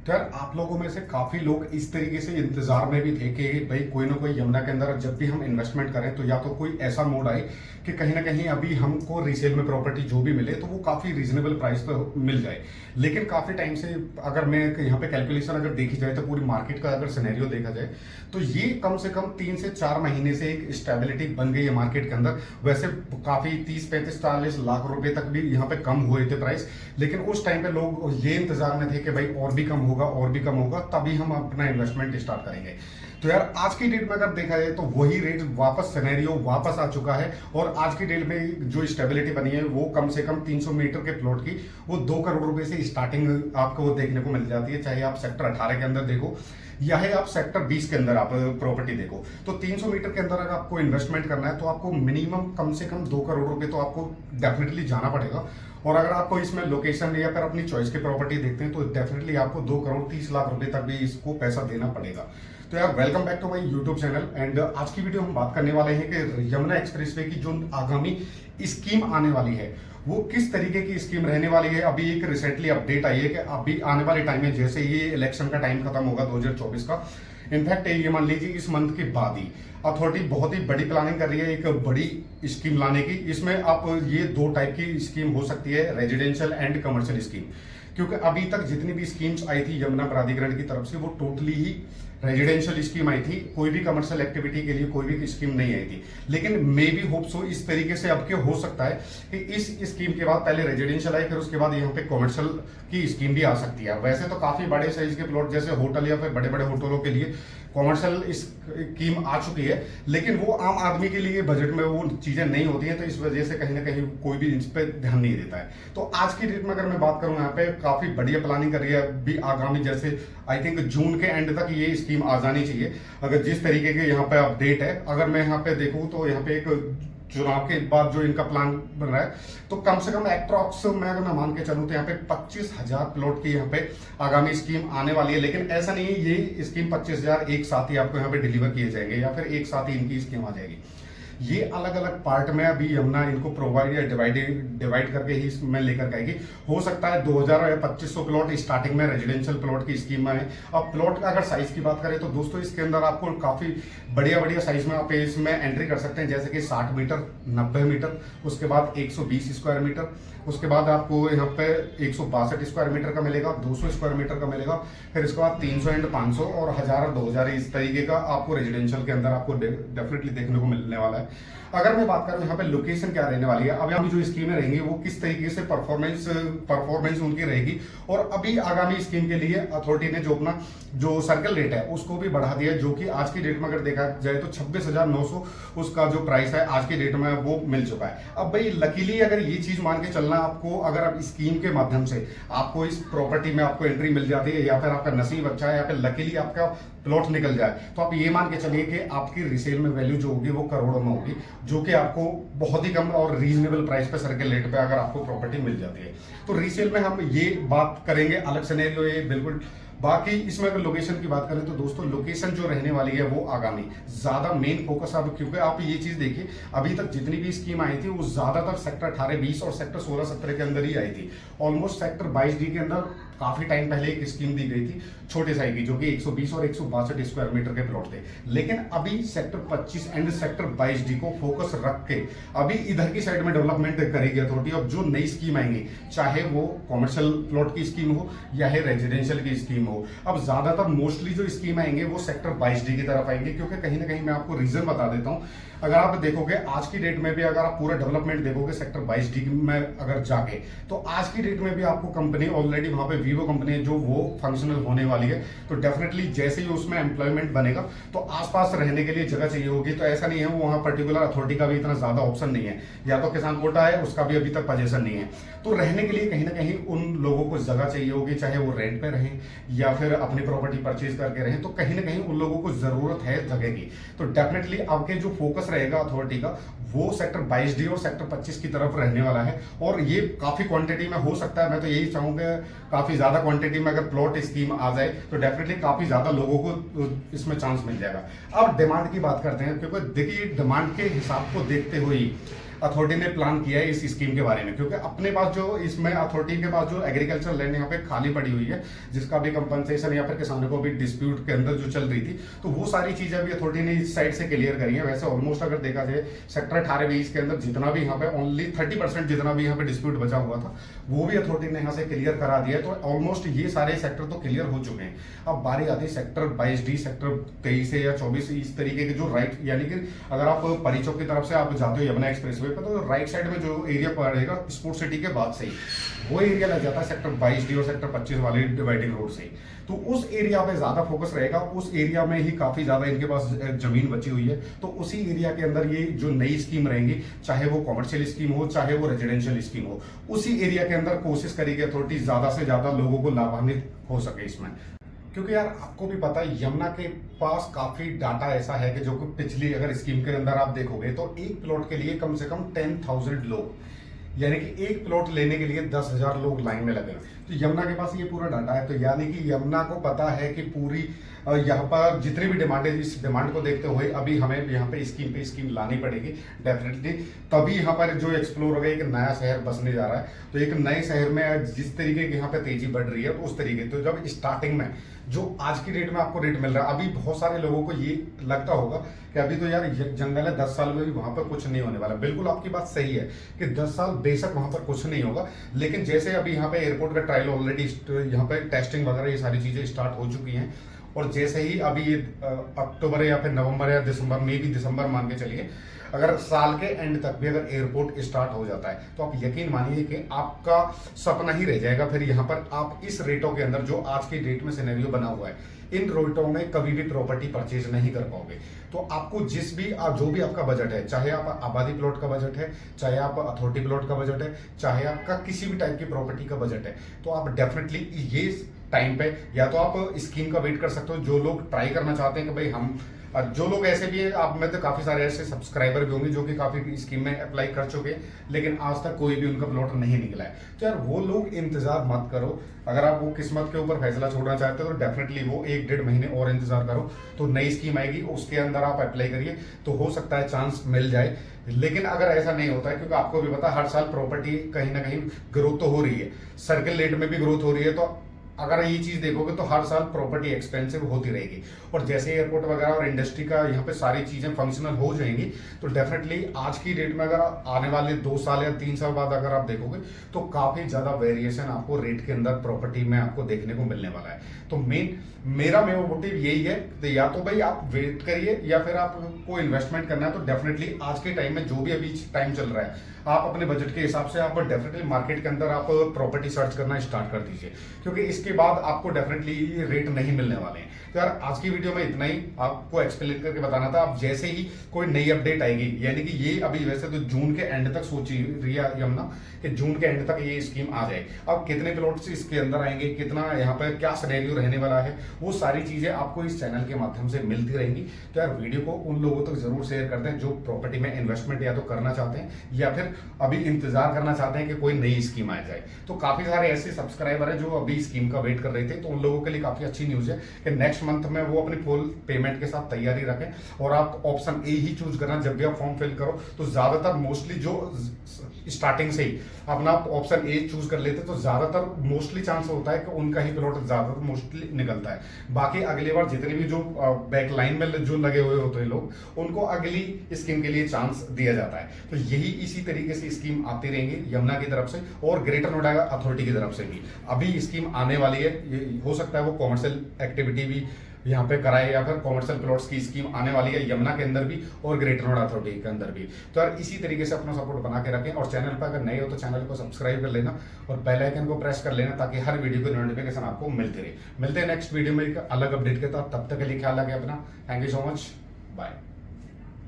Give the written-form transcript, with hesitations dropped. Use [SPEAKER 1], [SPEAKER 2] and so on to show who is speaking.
[SPEAKER 1] तो यार आप लोगों में से काफी लोग इस तरीके से इंतजार में भी थे कि भाई कोई ना कोई यमुना के अंदर जब भी हम इन्वेस्टमेंट करें तो या तो कोई ऐसा मोड आए कि कहीं ना कहीं अभी हमको रीसेल में प्रॉपर्टी जो भी मिले तो वो काफी रीजनेबल प्राइस पे मिल जाए। लेकिन काफी टाइम से अगर मैं यहाँ पे कैलकुलेशन अगर देखी जाए तो पूरी मार्केट का अगर सिनेरियो देखा जाए तो ये कम से कम 3 से 4 महीने से एक स्टेबिलिटी बन गई है मार्केट के अंदर। वैसे काफी 30, 35, 40 लाख रुपए तक भी यहाँ पे कम हुए थे प्राइस, लेकिन उस टाइम पे लोग ये इंतजार में थे कि भाई और भी कम होगा और भी कम होगा तभी हम अपना इन्वेस्टमेंट स्टार्ट करेंगे। तो यार आज की डेट में अगर देखा जाए तो वही रेट वापस सिनेरियो वापस आ चुका है और आज की डेट में जो स्टेबिलिटी बनी है वो कम से कम 300 मीटर के प्लॉट की वो 2 करोड़ रुपए से स्टार्टिंग आपको वो देखने को मिल जाती है, चाहे आप सेक्टर 18 के अंदर देखो या है आप सेक्टर 20 के अंदर आप प्रॉपर्टी देखो। तो 300 मीटर के अंदर अगर आपको इन्वेस्टमेंट करना है तो आपको मिनिमम कम से कम 2 करोड़ रुपए तो आपको डेफिनेटली जाना पड़ेगा। और अगर आपको इसमें लोकेशन या फिर अपनी चॉइस की प्रॉपर्टी देखते हैं तो डेफिनेटली आपको 2 करोड़ 30 लाख रुपए तक भी इसको पैसा देना पड़ेगा। तो यार welcome back to my YouTube channel and आज की वीडियो हम बात करने वाले हैं कि यमुना एक्सप्रेसवे की जो आगामी स्कीम आने वाली है वो किस तरीके की स्कीम रहने वाली है। अभी एक रिसेंटली अपडेट आई है कि अभी आने वाले टाइम में जैसे ये इलेक्शन का टाइम खत्म होगा 2024 का, इनफैक्ट ये मान लीजिए इस मंथ के बाद ही अथॉरिटी बहुत ही बड़ी प्लानिंग कर रही है एक बड़ी स्कीम लाने की। इसमें आप ये 2 टाइप की स्कीम हो सकती है, रेजिडेंशियल एंड कमर्शियल स्कीम। क्योंकि अभी तक जितनी भी स्कीम्स आई थी यमुना प्राधिकरण की तरफ से वो टोटली ही रेजिडेंशियल स्कीम आई थी, कोई भी कमर्शियल एक्टिविटी के लिए कोई भी स्कीम नहीं आई थी। लेकिन मे बी होप सो इस तरीके से अब क्यों हो सकता है कि इस स्कीम के बाद पहले रेजिडेंशियल आई फिर उसके बाद यहाँ पे कमर्शियल की स्कीम भी आ सकती है। वैसे तो काफी बड़े साइज के प्लॉट जैसे होटल या फिर बड़े बड़े होटलों के लिए कॉमर्शियल स्कीम आ चुकी है, लेकिन वो आम आदमी के लिए बजट में वो चीजें नहीं होती हैं, तो इस वजह से कहीं ना कहीं कोई भी इस पर ध्यान नहीं देता है। तो आज की डेट में अगर मैं बात करूं यहाँ पे काफी बढ़िया प्लानिंग कर रही है अभी आगामी, जैसे आई थिंक जून के एंड तक ये स्कीम आ जानी चाहिए अगर जिस तरीके के यहाँ पे अपडेट है। अगर मैं यहाँ पे देखूं तो यहाँ पे एक चुनाव के बाद जो इनका प्लान बन रहा है तो कम से कम एप्रोक्स मैं अगर मैं मान के चलूं तो यहाँ पे 25,000 प्लॉट की यहाँ पे आगामी स्कीम आने वाली है। लेकिन ऐसा नहीं है ये स्कीम 25,000 एक साथ ही आपको यहाँ पे डिलीवर किए जाएंगे या फिर एक साथ ही इनकी स्कीम आ जाएगी। ये अलग अलग पार्ट में अभी यमुना इनको प्रोवाइड या डिवाइड करके ही इसमें लेकर आएगी। हो सकता है 2000 या 2500 प्लॉट स्टार्टिंग में रेजिडेंशियल प्लॉट की स्कीम में है। अब प्लॉट का अगर साइज की बात करें तो दोस्तों इसके अंदर आपको काफी बढ़िया बढ़िया साइज में आप इसमें एंट्री कर सकते हैं, जैसे कि 60 मीटर, 90 मीटर, उसके बाद 120 स्क्वायर मीटर, उसके बाद आपको यहाँ पे 162 स्क्वायर मीटर का मिलेगा, 200 स्क्वायर मीटर का मिलेगा, फिर इसके बाद 300 एंड 500 और 1000 और 2000 इस तरीके का आपको रेजिडेंशियल के अंदर आपको डेफिनेटली देखने को मिलने वाला है। अगर मैं बात करूं यहाँ पे लोकेशन क्या रहने वाली है, अब यहाँ जो स्कीमें रहेंगी वो किस तरीके से परफॉर्मेंस उनकी रहेगी, और अभी आगामी स्कीम के लिए अथॉरिटी ने जो अपना जो सर्कल रेट है उसको भी बढ़ा दिया, जो कि आज की डेट में अगर देखा जाए तो 26,900 उसका जो प्राइस है आज की डेट में वो मिल चुका है। अब भाई लकीली अगर ये चीज मान के चलना आपको, अगर आप स्कीम के माध्यम से आपको इस प्रॉपर्टी में आपको एंट्री मिल जाती है या फिर आपका नसीब अच्छा है या फिर लकीली आपका प्लॉट निकल जाए तो आप ये मान के चलिए कि आपकी रीसेल में वैल्यू जो होगी वो करोड़ों में होगी, जो कि आपको बहुत ही कम और रीजनेबल प्राइस पे सर्कल रेट पे अगर आपको प्रॉपर्टी मिल जाती है। तो रीसेल में हम ये बात करेंगे, अलग सिनेरियो ये बिल्कुल। बाकी इसमें अगर लोकेशन की बात करें तो दोस्तों लोकेशन जो रहने वाली है वो आगामी ज्यादा मेन फोकस अब, क्योंकि आप ये चीज देखिए अभी तक जितनी भी स्कीम आई थी वो ज्यादातर सेक्टर 18, 20 और सेक्टर 16, 17 के अंदर ही आई थी। ऑलमोस्ट सेक्टर 22D के अंदर काफी टाइम पहले एक स्कीम दी गई थी छोटे साइज की, जो कि 120 और 162 स्क्वायर मीटर के प्लॉट थे। लेकिन अभी सेक्टर 25 एंड सेक्टर 22D को फोकस रख के अभी इधर की साइड में डेवलपमेंट करेगी अथॉरिटी। अब जो नई स्कीम आएंगी चाहे वो कॉमर्शियल प्लॉट की स्कीम हो या है रेजिडेंशियल की स्कीम हो, अब ज्यादातर मोस्टली जो स्कीम आएंगे वो सेक्टर 22D की तरफ आएंगे, क्योंकि कहीं ना कहीं मैं आपको रीजन बता देता हूं। अगर आप देखोगे आज की डेट में भी अगर आप पूरा डेवलपमेंट देखोगे सेक्टर 22D में अगर जाके तो आज की डेट में भी आपको कंपनी ऑलरेडी वहां पे वीवो कंपनी है जो वो फंक्शनल होने वाली है। तो डेफिनेटली जैसे ही उसमें एम्प्लॉयमेंट बनेगा तो आसपास रहने के लिए जगह चाहिए होगी। तो ऐसा नहीं है वो वहां पर्टिकुलर अथॉरिटी का भी इतना ज्यादा ऑप्शन नहीं है, या तो किसान कोटा है उसका भी अभी तक पोजीशन नहीं है। तो रहने के लिए कहीं ना कहीं उन लोगों को जगह चाहिए होगी, चाहे वो रेंट पे रहें या फिर अपनी प्रॉपर्टी परचेज करके रहें, तो कहीं ना कहीं उन लोगों को जरूरत है जगह की। तो डेफिनेटली आपके जो फोकस रहेगा अथॉरिटी का वो सेक्टर 22D और सेक्टर 25 की तरफ रहने वाला है। और ये काफी क्वांटिटी में हो सकता है, मैं तो यही चाहूंगा काफी ज्यादा क्वांटिटी में अगर प्लॉट स्कीम आ जाए तो डेफिनेटली काफी ज्यादा लोगों को इसमें चांस मिल जाएगा। अब डिमांड की बात करते हैं, क्योंकि देखिए डिमांड के हिसाब को देखते हुए अथॉरिटी ने प्लान किया है इस स्कीम के बारे में, क्योंकि अपने पास जो इसमें अथॉरिटी के पास जो एग्रीकल्चर लैंड यहाँ पे खाली पड़ी हुई है, जिसका भी कंपनसेशन या फिर किसानों को भी डिस्प्यूट के अंदर जो चल रही थी, तो वो सारी चीजें अभी अथॉरिटी ने इस साइड से क्लियर करी है। वैसे ऑलमोस्ट अगर देखा जाए सेक्टर 18-20 के अंदर जितना भी यहाँ पे ओनली 30% जितना भी यहाँ पे डिस्प्यूट बचा हुआ था, वो भी अथॉरिटी ने यहाँ से क्लियर करा दिया है। तो ऑलमोस्ट ये सारे सेक्टर तो क्लियर हो चुके हैं। अब बारी आती है सेक्टर 22D, सेक्टर 23 या 24, इस तरीके के जो राइट, यानी कि अगर आप परिचौक की तरफ से आप जाते हो यमुना एक्सप्रेसवे पे, तो राइट साइड में जो एरिया पड़ेगा स्पोर्ट सिटी के बाद से ही वो एरिया लग जाता है सेक्टर 22D और सेक्टर 25 वाले डिवाइडिंग रोड से। तो उस एरिया पे ज्यादा फोकस रहेगा, उस एरिया में ही काफी ज्यादा इनके पास जमीन बची हुई है। तो उसी एरिया के अंदर ये जो नई स्कीम रहेंगी, चाहे वो कॉमर्शियल स्कीम हो चाहे वो रेजिडेंशियल स्कीम हो, उसी एरिया के अंदर कोशिश करेगी अथॉरिटी ज्यादा से ज्यादा लोगों को लाभान्वित हो सके इसमें। क्योंकि यार आपको भी पता है यमुना के पास काफी डाटा ऐसा है कि जो पिछली अगर स्कीम के अंदर आप देखोगे तो एक प्लॉट के लिए कम से कम 10,000 लोग, यानी कि एक प्लॉट लेने के लिए 10,000 लोग लाइन में लगे। तो यमुना के पास ये पूरा डाटा है, तो यानी कि यमुना को पता है कि पूरी यहाँ पर जितनी भी डिमांड है, इस डिमांड को देखते हुए अभी हमें यहाँ पे स्कीम लानी पड़ेगी डेफिनेटली। तभी यहाँ पर जो एक्सप्लोर होगा, एक नया शहर बसने जा रहा है। तो एक नए शहर में जिस तरीके की यहाँ पे तेजी बढ़ रही है, तो उस तरीके, तो जब स्टार्टिंग में जो आज की डेट में आपको रेट मिल रहा है, अभी बहुत सारे लोगों को ये लगता होगा कि अभी तो यार जंगल है, 10 साल में भी वहां पर कुछ नहीं होने वाला। बिल्कुल आपकी बात सही है कि 10 साल बेशक वहां पर कुछ नहीं होगा, लेकिन जैसे अभी यहाँ पे एयरपोर्ट का ट्रायल ऑलरेडी यहाँ पे टेस्टिंग वगैरह ये सारी चीजें स्टार्ट हो चुकी हैं, और जैसे ही अभी ये अक्टूबर या फिर नवंबर या दिसंबर में भी, दिसंबर मान के चलिए, अगर साल के एंड तक भी अगर एयरपोर्ट स्टार्ट हो जाता है, तो आप यकीन मानिए कि आपका सपना ही रह जाएगा। फिर यहाँ पर आप इस रेटों के अंदर जो आज की डेट में सिनेरियो बना हुआ है, इन रेटों में कभी भी प्रॉपर्टी परचेज नहीं कर पाओगे। तो आपको जिस भी जो भी आपका बजट है, चाहे आप आबादी प्लॉट का बजट है, चाहे आप अथॉरिटी प्लॉट का बजट है, चाहे आपका किसी भी टाइप की प्रॉपर्टी का बजट है, तो आप डेफिनेटली ये टाइम पे या तो आप स्कीम का वेट कर सकते हो। जो लोग ट्राई करना चाहते हैं कि भाई हम, जो लोग ऐसे भी हैं, आप में तो काफी सारे ऐसे सब्सक्राइबर भी होंगे जो कि काफी स्कीम में अप्लाई कर चुके हैं, लेकिन आज तक कोई भी उनका प्लॉट नहीं निकला है। तो यार वो लोग इंतजार मत करो। अगर आप वो किस्मत के ऊपर फैसला छोड़ना चाहते हो, तो डेफिनेटली वो 1-1.5 महीने और इंतजार करो। तो नई स्कीम आएगी, उसके अंदर आप अप्लाई करिए, तो हो सकता है चांस मिल जाए। लेकिन अगर ऐसा नहीं होता है, क्योंकि आपको भी पता हर साल प्रॉपर्टी कहीं ना कहीं ग्रोथ तो हो रही है, सर्किल रेट में भी ग्रोथ हो रही है, तो अगर ये चीज देखोगे तो हर साल प्रॉपर्टी एक्सपेंसिव होती रहेगी। और जैसे एयरपोर्ट वगैरह और इंडस्ट्री का यहाँ पे सारी चीजें फंक्शनल हो जाएंगी, तो डेफिनेटली आज की डेट में अगर आने वाले 2 साल या 3 साल बाद अगर आप देखोगे, तो काफी ज्यादा वेरिएशन आपको रेट के अंदर प्रॉपर्टी में आपको देखने को मिलने वाला है। तो मेरा मोटिव यही है, तो या तो भाई आप वेट करिए, या फिर आपको इन्वेस्टमेंट करना है, तो डेफिनेटली आज के टाइम में जो भी अभी टाइम चल रहा है, आप अपने बजट के हिसाब से आप डेफिनेटली मार्केट के अंदर आप प्रॉपर्टी सर्च करना स्टार्ट कर दीजिए, क्योंकि इसके बाद आपको डेफिनेटली रेट नहीं मिलने वाले हैं। तो यार आज की वीडियो में इतना ही आपको एक्सप्लेन करके बताना था। अब जैसे ही कोई नई अपडेट आएगी, यानी कि ये अभी वैसे तो जून के एंड तक सोची रही है यमुना कि जून के एंड तक ये स्कीम आ जाए। अब कितने प्लॉट्स इसके अंदर आएंगे, कितना यहाँ पर क्या सिनेरियो रहने वाला है, वो सारी चीजें आपको इस चैनल के माध्यम से मिलती रहेंगी। तो यार वीडियो को उन लोगों तक जरूर शेयर करते हैं जो प्रॉपर्टी में इन्वेस्टमेंट या तो करना चाहते हैं, या फिर अभी इंतजार करना चाहते हैं कि कोई नई स्कीम आ जाए। तो काफी सारे ऐसे सब्सक्राइबर हैं जो अभी स्कीम का वेट कर रहे थे, तो उन लोगों के लिए काफी अच्छी न्यूज है कि नेक्स्ट मंथ में वो अपनी फुल पेमेंट के साथ तैयारी रखें, और आप ऑप्शन ए ही चूज करना। जब भी आप फॉर्म फिल करो, तो ज्यादातर मोस्टली जो स्टार्टिंक से ही अपना ऑप्शन ए चूज कर लेते, तो ज्यादातर मोस्टली चांस होता है कि उनका ही प्लॉट ज्यादातर मोस्टली निकलता है। बाकी अगली बार जितने भी जो बैक लाइन में जो लगे हुए होते हैं लोग, उनको अगली स्कीम के लिए चांस दिया जाता है। तो यही इसी तरीके से स्कीम आती रहेंगी यमुना की तरफ से और ग्रेटर नोएडा अथॉरिटी की तरफ से भी। अभी स्कीम आने वाली है, हो सकता है वो कॉमर्शियल एक्टिविटी भी यहाँ पे कराए, या फिर कॉमर्शियल प्लॉट्स की स्कीम आने वाली है यमुना के अंदर भी और ग्रेटर नोएडा अथॉरिटी के अंदर भी। तो यार इसी तरीके से अपना सपोर्ट बना के रखें, और चैनल पर अगर नए हो तो चैनल को सब्सक्राइब कर लेना और बेल आइकन को प्रेस कर लेना, ताकि हर वीडियो की नोटिफिकेशन आपको मिलती रहे। मिलते हैं नेक्स्ट वीडियो में एक अलग अपडेट के साथ, तब तक के लिए ख्याल रखें अपना। Thank you so much, bye.